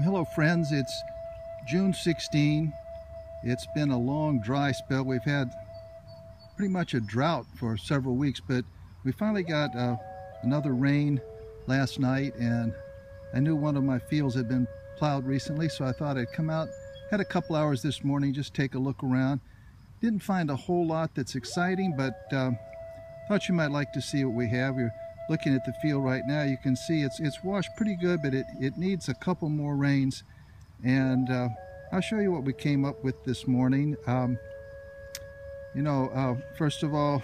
Hello friends, it's June 16. It's been a long dry spell. We've had pretty much a drought for several weeks, but we finally got another rain last night, and I knew one of my fields had been plowed recently, so I thought I'd come out. Had a couple hours this morning, just take a look around. Didn't find a whole lot that's exciting, but thought you might like to see what we have. You're looking at the field right now. You can see it's washed pretty good, but it needs a couple more rains. And I'll show you what we came up with this morning. First of all,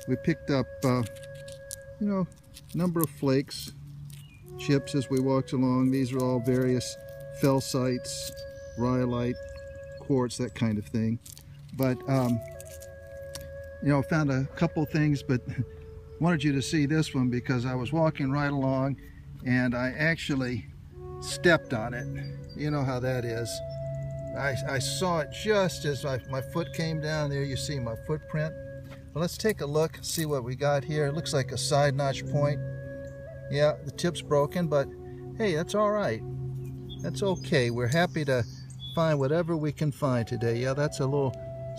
we picked up a number of flakes, chips as we walked along. These are all various felsites, rhyolite, quartz, that kind of thing. But found a couple things, but wanted you to see this one because I was walking right along and I actually stepped on it. You know how that is. I saw it just as my foot came down there. You see my footprint. Well, let's take a look, see what we got here. It looks like a side notch point. Yeah, the tip's broken, but hey, that's all right. That's okay. We're happy to find whatever we can find today. Yeah, that's a little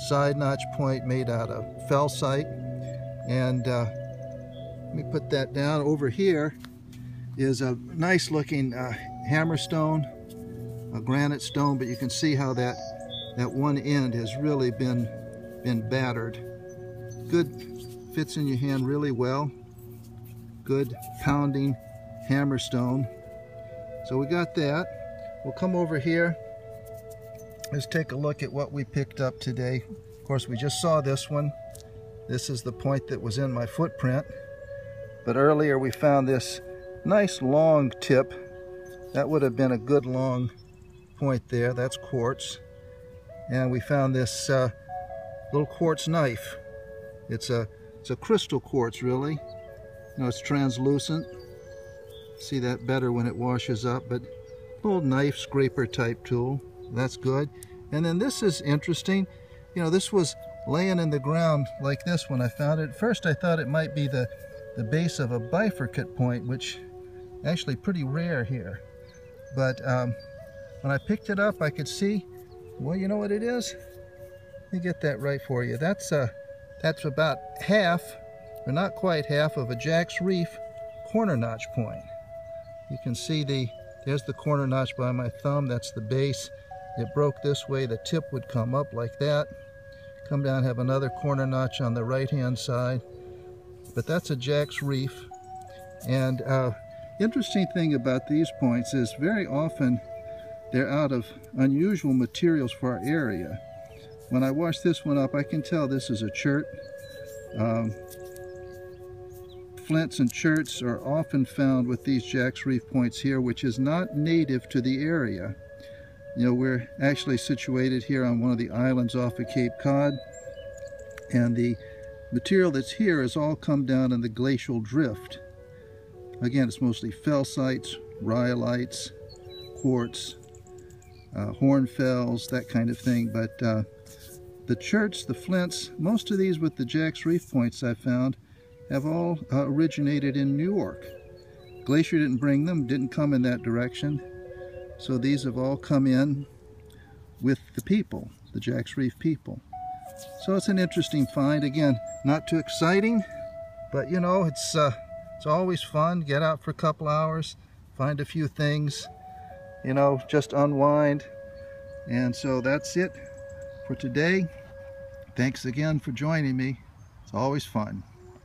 side notch point made out of felsite. And let me put that down. Over here is a nice looking hammerstone, a granite stone, but you can see how that one end has really been battered. Good, fits in your hand really well. Good pounding hammerstone. So we got that. We'll come over here. Let's take a look at what we picked up today. Of course, we just saw this one. This is the point that was in my footprint. But earlier we found this nice long tip. That would have been a good long point there. That's quartz. And we found this little quartz knife. It's a crystal quartz, really. It's translucent. See that better when it washes up, but little knife scraper type tool. That's good. And then this is interesting. This was laying in the ground like this when I found it. At first I thought it might be the base of a bifurcate point, which actually pretty rare here. But when I picked it up, I could see, well, you know what it is? Let me get that right for you. That's about half, or not quite half, of a Jack's Reef corner notch point. You can see there's the corner notch by my thumb. That's the base. It broke this way. The tip would come up like that. Come down, have another corner notch on the right-hand side. But that's a Jack's Reef. And interesting thing about these points is very often they're out of unusual materials for our area. When I wash this one up, I can tell this is a chert. Flints and cherts are often found with these Jack's Reef points here, which is not native to the area. We're actually situated here on one of the islands off of Cape Cod, and the material that's here has all come down in the glacial drift. Again, it's mostly felsites, rhyolites, quartz, hornfels, that kind of thing. But the cherts, the flints, most of these with the Jack's Reef points I found have all originated in New York. Glacier didn't bring them, didn't come in that direction. So these have all come in with the people, the Jack's Reef people. So it's an interesting find. Again, not too exciting, but it's always fun. Get out for a couple hours, find a few things, just unwind. And so that's it for today. Thanks again for joining me. It's always fun.